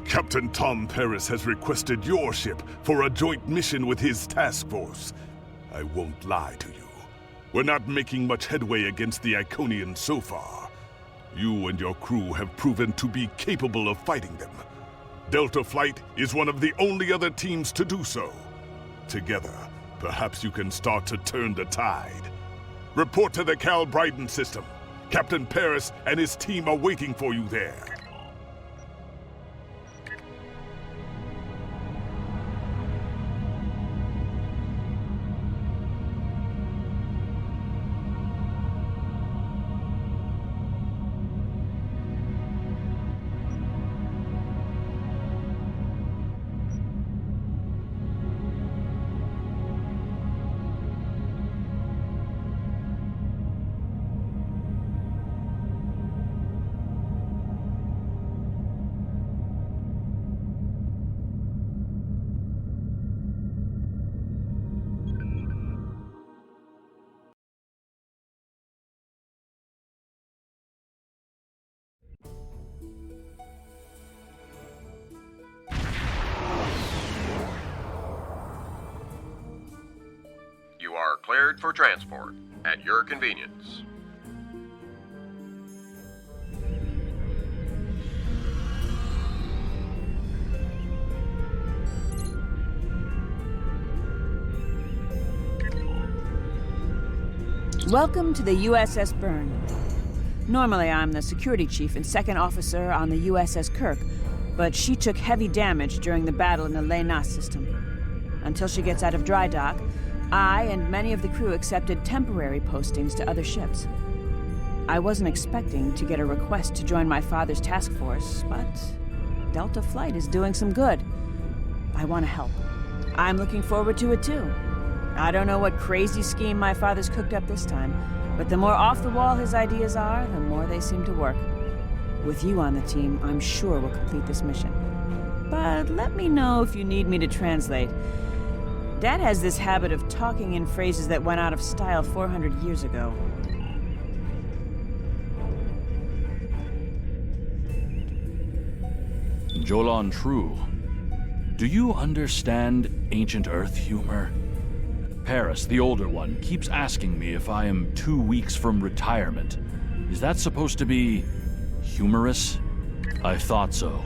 Captain Tom Paris has requested your ship for a joint mission with his task force. I won't lie to you. We're not making much headway against the Iconians so far. You and your crew have proven to be capable of fighting them. Delta Flight is one of the only other teams to do so. Together, perhaps you can start to turn the tide. Report to the Cal Bryden system. Captain Paris and his team are waiting for you there. You are cleared for transport at your convenience. Welcome to the USS Byrne. Normally I'm the security chief and second officer on the USS Kirk, but she took heavy damage during the battle in the Lena system. Until she gets out of dry dock, I and many of the crew accepted temporary postings to other ships. I wasn't expecting to get a request to join my father's task force, but Delta Flight is doing some good. I want to help. I'm looking forward to it too. I don't know what crazy scheme my father's cooked up this time, but the more off the wall his ideas are, the more they seem to work. With you on the team, I'm sure we'll complete this mission. But let me know if you need me to translate. Dad has this habit of talking in phrases that went out of style 400 years ago. Jolan True, do you understand ancient Earth humor? Paris, the older one, keeps asking me if I am 2 weeks from retirement. Is that supposed to be humorous? I thought so.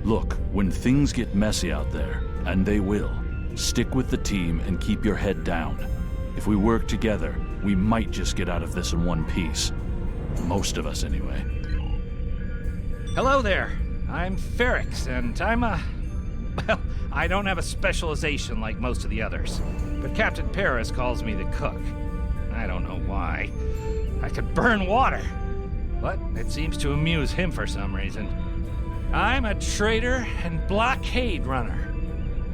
Look, when things get messy out there, and they will, stick with the team and keep your head down. If we work together, we might just get out of this in one piece. Most of us, anyway. Hello there. I'm Ferrix, and I'm well, I don't have a specialization like most of the others, but Captain Paris calls me the cook. I don't know why. I could burn water, but it seems to amuse him for some reason. I'm a trader and blockade runner.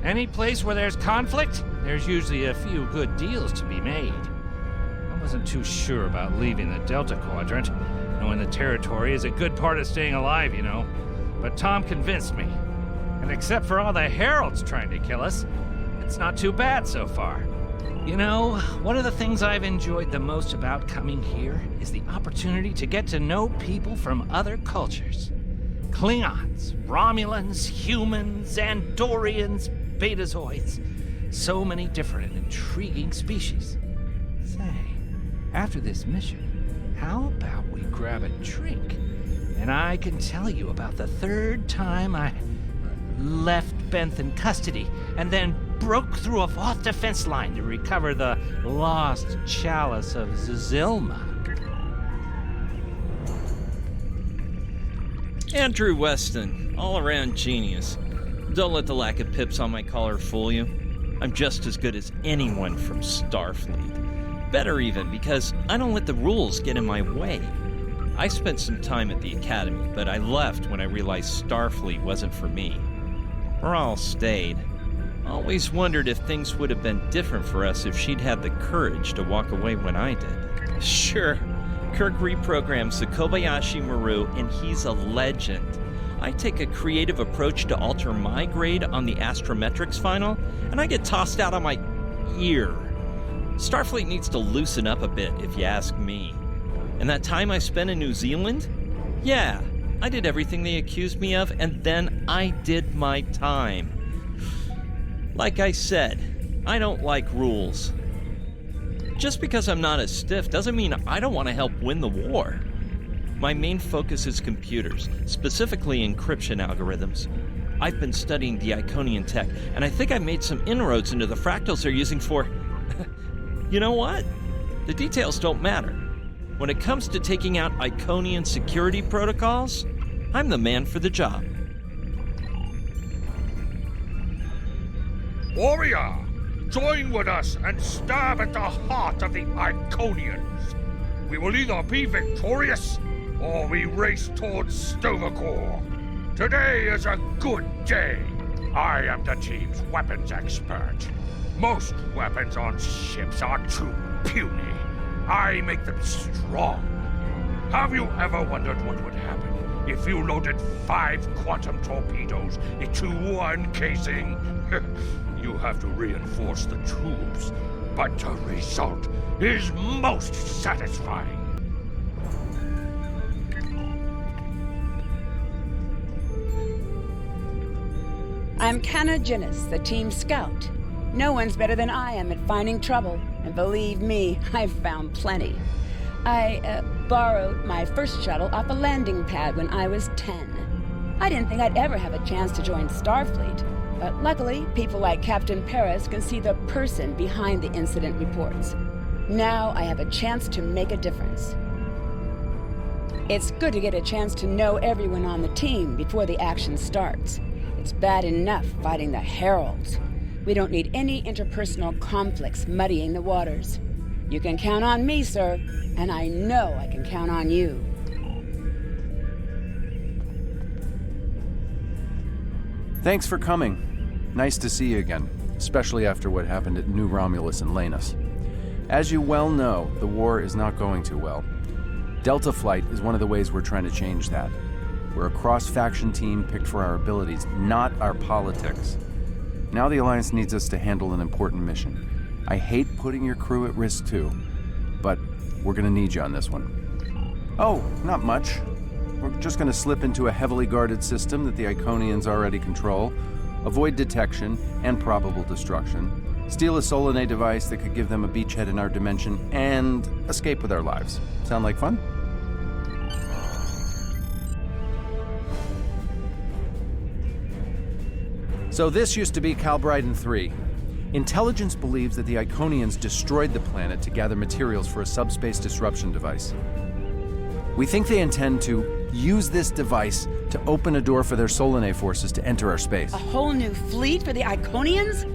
Any place where there's conflict, there's usually a few good deals to be made. I wasn't too sure about leaving the Delta Quadrant, knowing the territory is a good part of staying alive, you know. But Tom convinced me. And except for all the heralds trying to kill us, it's not too bad so far. You know, one of the things I've enjoyed the most about coming here is the opportunity to get to know people from other cultures. Klingons, Romulans, humans, Andorians, Betazoids. So many different and intriguing species. Say, after this mission, how about we grab a drink? And I can tell you about the third time I left Benth in custody, and then broke through a fourth defense line to recover the lost chalice of Zilma. Andrew Weston, all-around genius. Don't let the lack of pips on my collar fool you. I'm just as good as anyone from Starfleet. Better even, because I don't let the rules get in my way. I spent some time at the Academy, but I left when I realized Starfleet wasn't for me. Rahl stayed. Always wondered if things would have been different for us if she'd had the courage to walk away when I did. Sure, Kirk reprograms the Kobayashi Maru, and he's a legend. I take a creative approach to alter my grade on the astrometrics final, and I get tossed out on my ear. Starfleet needs to loosen up a bit, if you ask me. And that time I spent in New Zealand? Yeah, I did everything they accused me of, and then I did my time. Like I said, I don't like rules. Just because I'm not as stiff doesn't mean I don't want to help win the war. My main focus is computers, specifically encryption algorithms. I've been studying the Iconian tech, and I think I've made some inroads into the fractals they're using for... You know what? The details don't matter. When it comes to taking out Iconian security protocols, I'm the man for the job. Warrior, join with us and stab at the heart of the Iconians. We will either be victorious, or we race towards Stovacor. Today is a good day. I am the team's weapons expert. Most weapons on ships are too puny. I make them strong. Have you ever wondered what would happen if you loaded 5 quantum torpedoes into one casing? You have to reinforce the tubes, but the result is most satisfying. I'm Canna Ginnis, the team scout. No one's better than I am at finding trouble, and believe me, I've found plenty. I borrowed my first shuttle off a landing pad when I was 10. I didn't think I'd ever have a chance to join Starfleet, but luckily, people like Captain Paris can see the person behind the incident reports. Now I have a chance to make a difference. It's good to get a chance to know everyone on the team before the action starts. It's bad enough fighting the Heralds. We don't need any interpersonal conflicts muddying the waters. You can count on me, sir, and I know I can count on you. Thanks for coming. Nice to see you again, especially after what happened at New Romulus and Lanus. As you well know, the war is not going too well. Delta Flight is one of the ways we're trying to change that. We're a cross-faction team picked for our abilities, not our politics. Now the Alliance needs us to handle an important mission. I hate putting your crew at risk too, but we're gonna need you on this one. Oh, not much. We're just gonna slip into a heavily guarded system that the Iconians already control, avoid detection and probable destruction, steal a Solanae device that could give them a beachhead in our dimension, and escape with our lives. Sound like fun? So this used to be Calbryden 3. Intelligence believes that the Iconians destroyed the planet to gather materials for a subspace disruption device. We think they intend to use this device to open a door for their Solanae forces to enter our space. A whole new fleet for the Iconians?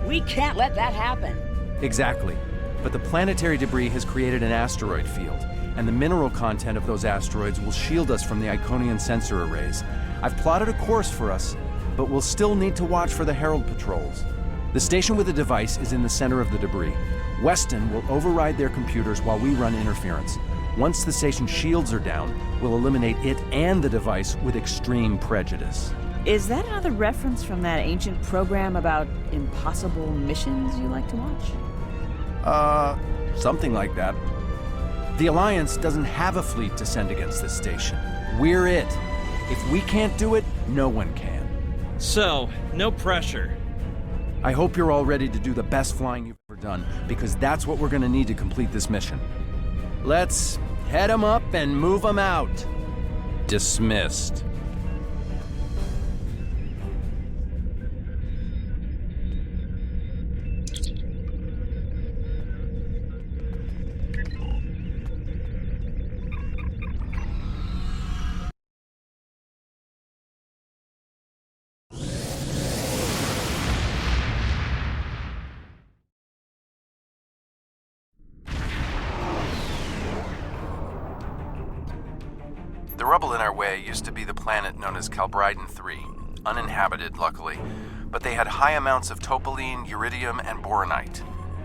We can't let that happen. Exactly. But the planetary debris has created an asteroid field, and the mineral content of those asteroids will shield us from the Iconian sensor arrays. I've plotted a course for us, but we'll still need to watch for the Herald patrols. The station with the device is in the center of the debris. Weston will override their computers while we run interference. Once the station's shields are down, we'll eliminate it and the device with extreme prejudice. Is that another reference from that ancient program about impossible missions you like to watch? Something like that. The Alliance doesn't have a fleet to send against this station. We're it. If we can't do it, no one can. So, no pressure. I hope you're all ready to do the best flying you've ever done, because that's what we're gonna need to complete this mission. Let's head 'em up and move 'em out. Dismissed. The rubble in our way used to be the planet known as Calbryden 3, uninhabited, luckily, but they had high amounts of topoline, uridium, and boronite.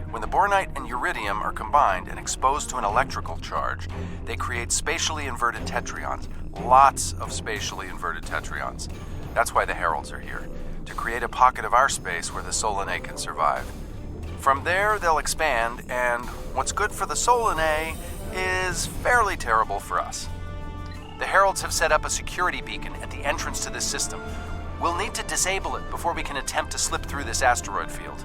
When the boronite and uridium are combined and exposed to an electrical charge, they create spatially inverted tetrions, lots of spatially inverted tetrions. That's why the Heralds are here, to create a pocket of our space where the Solanae can survive. From there, they'll expand, and what's good for the Solanae is fairly terrible for us. The Heralds have set up a security beacon at the entrance to this system. We'll need to disable it before we can attempt to slip through this asteroid field.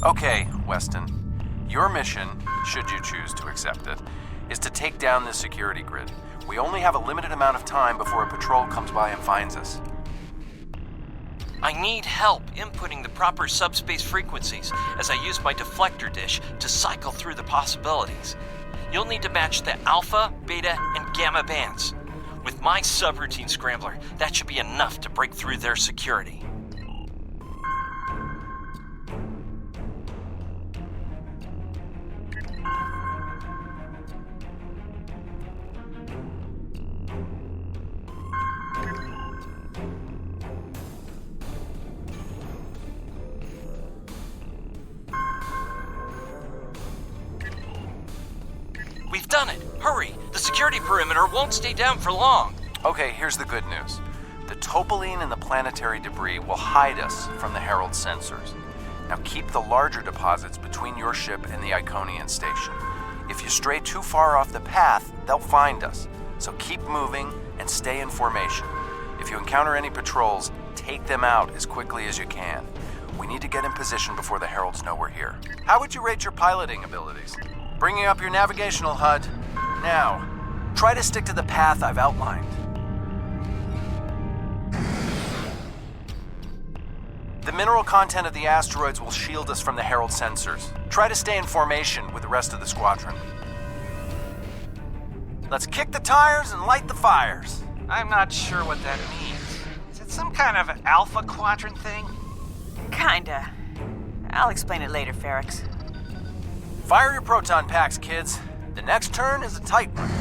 Okay, Weston. Your mission, should you choose to accept it, is to take down this security grid. We only have a limited amount of time before a patrol comes by and finds us. I need help inputting the proper subspace frequencies as I use my deflector dish to cycle through the possibilities. You'll need to match the alpha, beta, and gamma bands. With my subroutine scrambler, that should be enough to break through their security. We've done it! Hurry! The security perimeter won't stay down for long. Okay, here's the good news. The topoline and the planetary debris will hide us from the Herald sensors. Now keep the larger deposits between your ship and the Iconian station. If you stray too far off the path, they'll find us. So keep moving and stay in formation. If you encounter any patrols, take them out as quickly as you can. We need to get in position before the Heralds know we're here. How would you rate your piloting abilities? Bringing up your navigational HUD. Now, try to stick to the path I've outlined. The mineral content of the asteroids will shield us from the Herald sensors. Try to stay in formation with the rest of the squadron. Let's kick the tires and light the fires. I'm not sure what that means. Is it some kind of alpha quadrant thing? Kinda. I'll explain it later, Ferrix. Fire your proton packs, kids. The next turn is a tight one.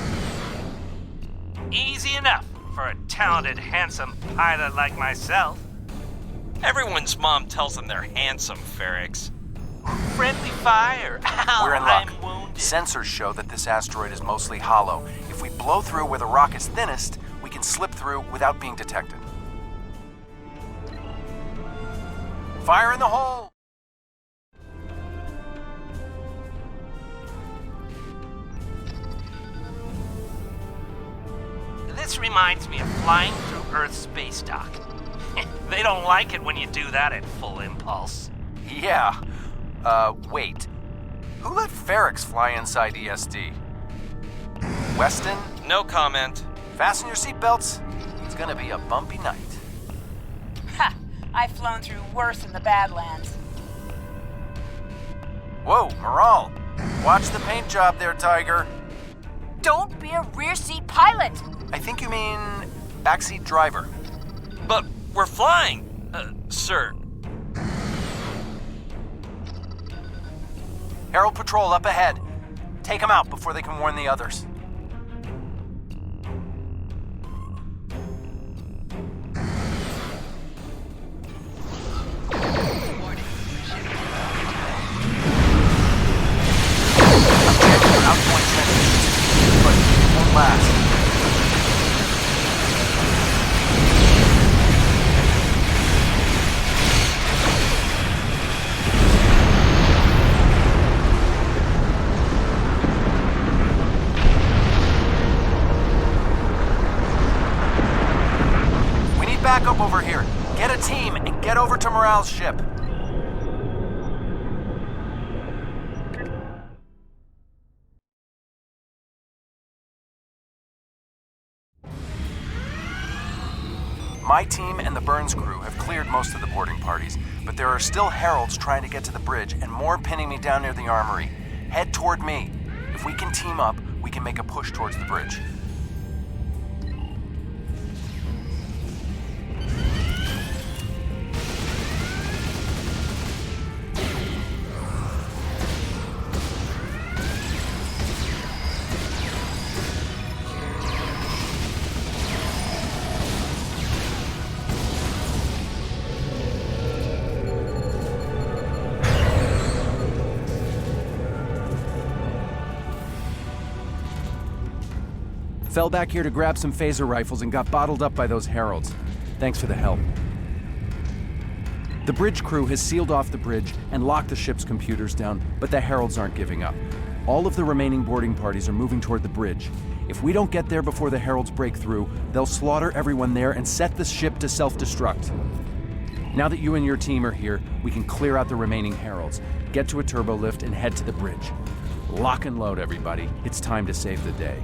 Easy enough for a talented, handsome pilot like myself. Everyone's mom tells them they're handsome, Ferrix. Friendly fire. Ow, We're in luck. I'm wounded. Sensors show that this asteroid is mostly hollow. If we blow through where the rock is thinnest, we can slip through without being detected. Fire in the hole! This reminds me of flying through Earth's space dock. They don't like it when you do that at full impulse. Yeah. Wait. Who let Ferrix fly inside ESD? Weston? No comment. Fasten your seatbelts. It's gonna be a bumpy night. Ha! I've flown through worse in the Badlands. Whoa, Moral. Watch the paint job there, Tiger. Don't be a rear seat pilot! I think you mean backseat driver. But we're flying, sir. Herald Patrol up ahead. Take them out before they can warn the others. Outpoint transmissions, but it won't last. We need backup over here. Get a team and get over to Morale's ship. My team and the Burns crew have cleared most of the boarding parties, but there are still Heralds trying to get to the bridge and more pinning me down near the armory. Head toward me. If we can team up, we can make a push towards the bridge. Fell back here to grab some phaser rifles and got bottled up by those Heralds. Thanks for the help. The bridge crew has sealed off the bridge and locked the ship's computers down, but the Heralds aren't giving up. All of the remaining boarding parties are moving toward the bridge. If we don't get there before the Heralds break through, they'll slaughter everyone there and set the ship to self-destruct. Now that you and your team are here, we can clear out the remaining Heralds, get to a turbo lift, and head to the bridge. Lock and load, everybody. It's time to save the day.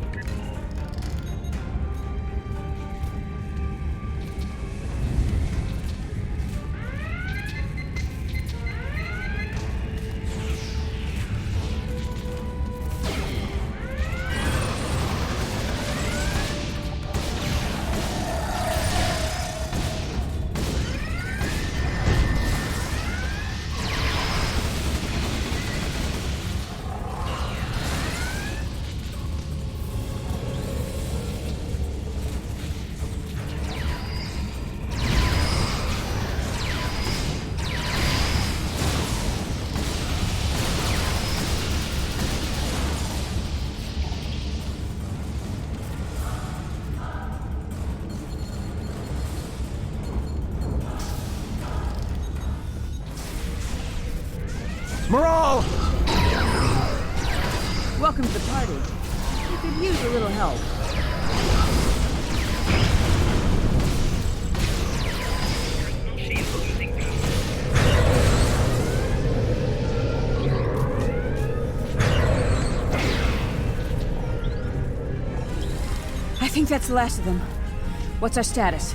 Moral! Welcome to the party. We could use a little help. I think that's the last of them. What's our status?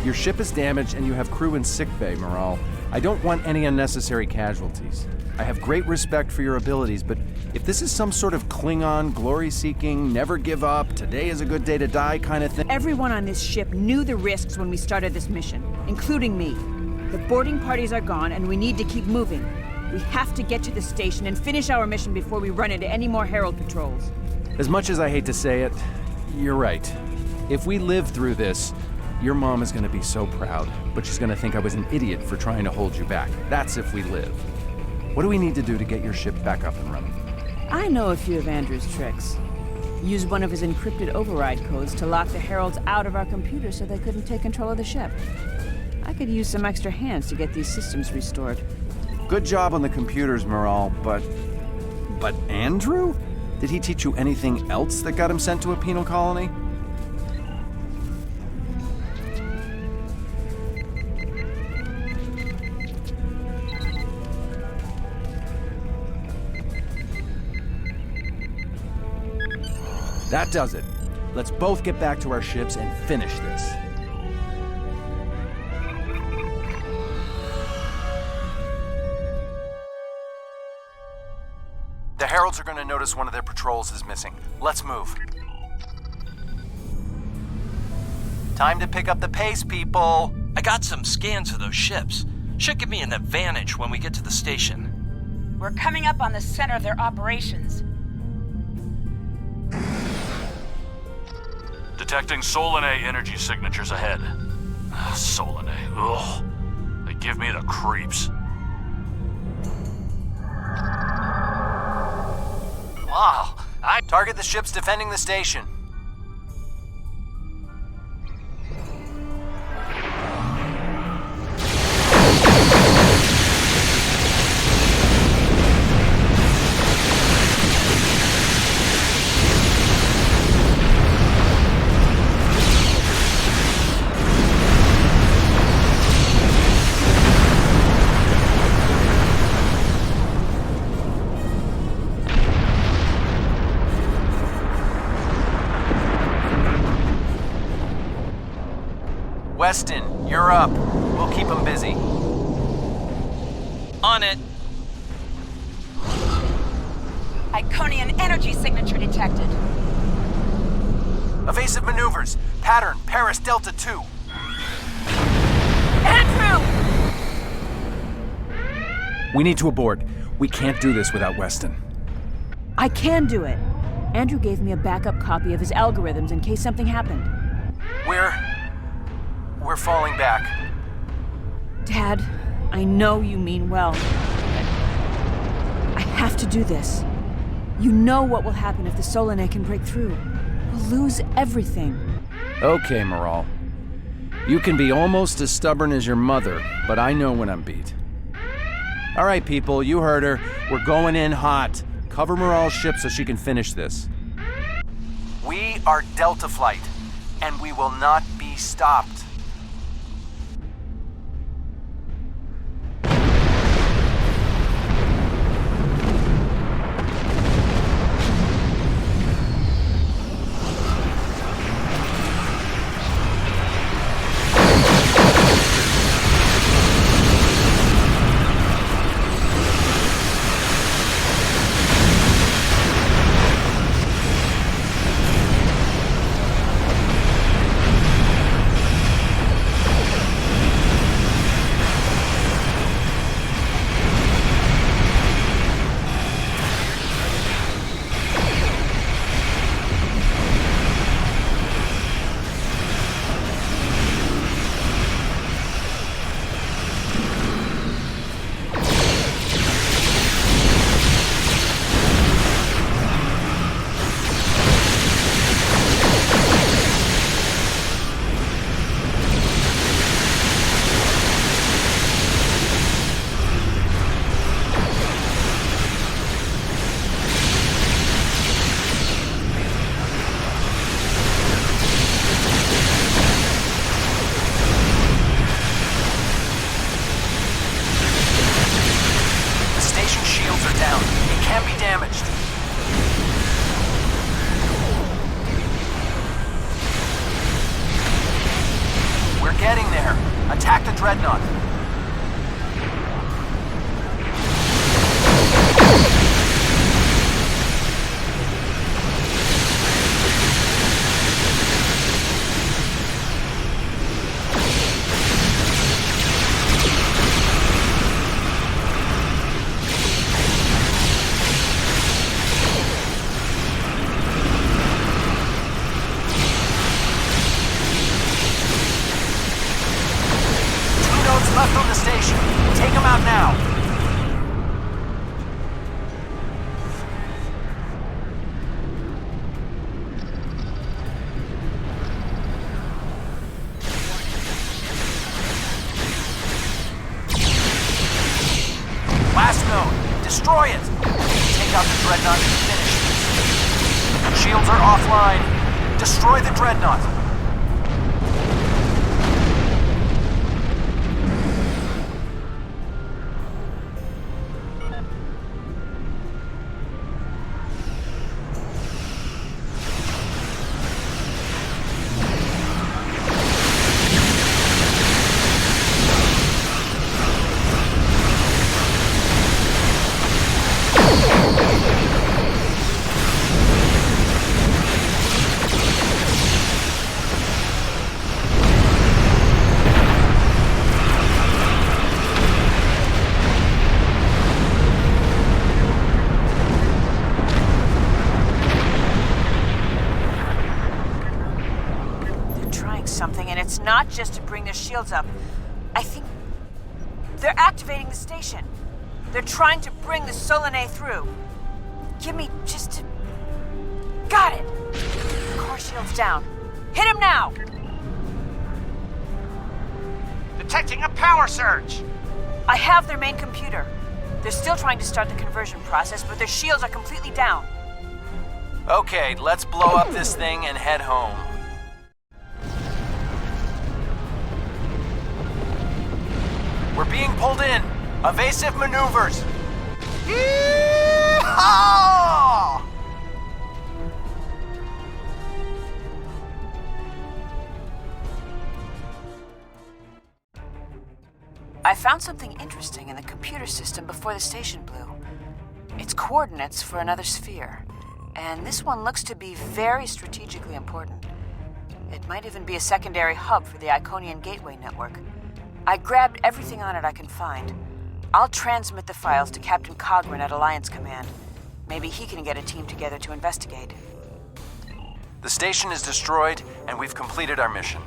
Your ship is damaged and you have crew in sickbay, Moral. I don't want any unnecessary casualties. I have great respect for your abilities, but if this is some sort of Klingon, glory-seeking, never give up, today is a good day to die kind of thing... Everyone on this ship knew the risks when we started this mission, including me. The boarding parties are gone, and we need to keep moving. We have to get to the station and finish our mission before we run into any more Herald patrols. As much as I hate to say it, you're right. If we live through this, your mom is going to be so proud, but she's going to think I was an idiot for trying to hold you back. That's if we live. What do we need to do to get your ship back up and running? I know a few of Andrew's tricks. Use one of his encrypted override codes to lock the Heralds out of our computers so they couldn't take control of the ship. I could use some extra hands to get these systems restored. Good job on the computers, Moral, but Andrew? Did he teach you anything else that got him sent to a penal colony? That does it. Let's both get back to our ships and finish this. The Heralds are going to notice one of their patrols is missing. Let's move. Time to pick up the pace, people! I got some scans of those ships. Should give me an advantage when we get to the station. We're coming up on the center of their operations. Detecting Solanae energy signatures ahead. Solanae, ugh. They give me the creeps. Wow. I target the ships defending the station. Weston, you're up. We'll keep them busy. On it. Iconian energy signature detected. Evasive maneuvers. Pattern, Paris Delta 2. Andrew! We need to abort. We can't do this without Weston. I can do it. Andrew gave me a backup copy of his algorithms in case something happened. We're falling back. Dad, I know you mean well. I have to do this. You know what will happen if the Solanae can break through. We'll lose everything. Okay, Moral. You can be almost as stubborn as your mother, but I know when I'm beat. All right, people, you heard her. We're going in hot. Cover Morale's ship so she can finish this. We are Delta Flight, and we will not be stopped. Getting there. Attack the dreadnought. Left on the station. Take them out now. Last node. Destroy it. Take out the dreadnought and finish this. Shields are offline. Destroy the dreadnought. Something, and it's not just to bring their shields up. I think they're activating the station. They're trying to bring the Solanae through. Give me just a... Got it! Core shield's down. Hit him now! Detecting a power surge! I have their main computer. They're still trying to start the conversion process, but their shields are completely down. Okay, let's blow up this thing and head home. We're being pulled in. Evasive maneuvers. Yee-haw! I found something interesting in the computer system before the station blew. It's coordinates for another sphere, and this one looks to be very strategically important. It might even be a secondary hub for the Iconian Gateway network. I grabbed everything on it I can find. I'll transmit the files to Captain Cogran at Alliance Command. Maybe he can get a team together to investigate. The station is destroyed, and we've completed our mission.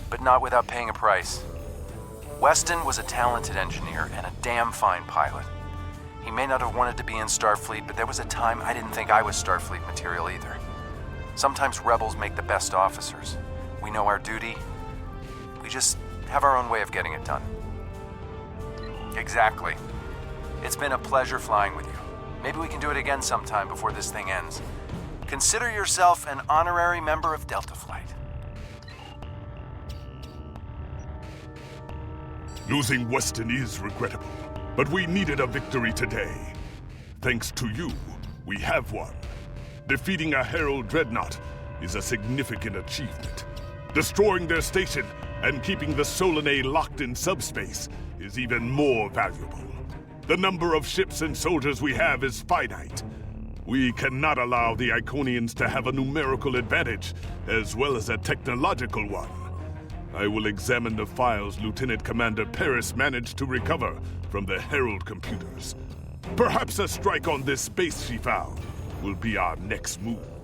But not without paying a price. Weston was a talented engineer and a damn fine pilot. He may not have wanted to be in Starfleet, but there was a time I didn't think I was Starfleet material either. Sometimes rebels make the best officers. We know our duty. We just have our own way of getting it done. Exactly. It's been a pleasure flying with you. Maybe we can do it again sometime before this thing ends. Consider yourself an honorary member of Delta Flight. Losing Weston is regrettable, but we needed a victory today. Thanks to you, we have one. Defeating a Herald dreadnought is a significant achievement. Destroying their station and keeping the Solanae locked in subspace is even more valuable. The number of ships and soldiers we have is finite. We cannot allow the Iconians to have a numerical advantage, as well as a technological one. I will examine the files Lieutenant Commander Paris managed to recover from the Herald computers. Perhaps a strike on this base she found will be our next move.